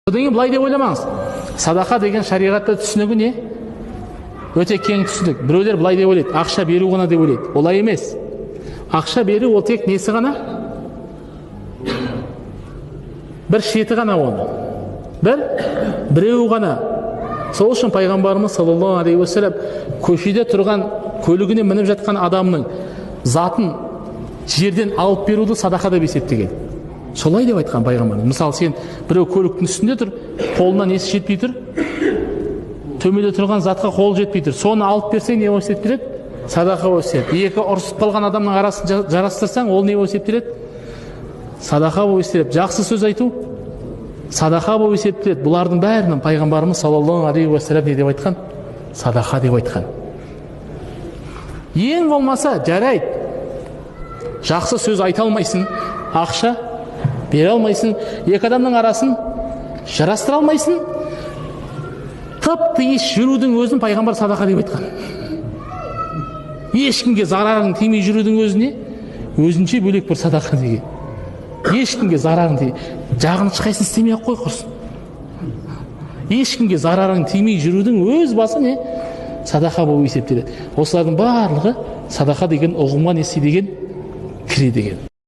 Одан кейін былай деп ойламаңыз. Садақа деген шариғатта түсінігі не? Өте кең түсінік. Біреулер былай деп ойлайды, ақша беру ғана деп ойлайды. Олай емес. Ақша беру ол тек несі ғана? Бір шеті ғана оны. Біреу ғана. Сол үшін пайғамбарымыз саллаллаху алейхи уассалам көшеде тұрған, көлігіне мініп жатқан адамның затын жерден алып беруді садақа деп есептеген. Солай деп айтқан пайғамбарымыз. Мысалы, сен біреу көліктің үстінде тұр, қолына несі жетпей тұр, төменде тұрған затқа қол жетпей тұр. Соны алып берсең, не болып есептеледі? Садақа болып есептеледі. Екі ұрысып қалған адамның арасын жарастырсаң, ол не болып есептеледі? Садақа болып есептеледі. Жақсы сөз айту садақа болып есептеледі. Бұлардың бәрінің пайғамбарымыз саллаллаху алейхи уассалам не деп айтқан? Садақа деп айтқан. Ең болмаса жарайды. Жақсы сөз айта алмайсың, ақша бере алмайсың, екі адамның арасын жарастыра алмайсың, тып-тиыс жүрудің өзін пайғамбар садақа деп айтқан. Ешкімге зарарың тимей жүрудің өзіне өзінше бөлек бір садақа деген. Ешкімге зарарың тимей, жағын ешқайсысын істемей ақ қой құрсын. Ешкімге зарарың тимей жүрудің өз басы не? Садақа болып есептеледі. Осылардың барлығы садақа деген ұғымға несі деген? Кіре деген.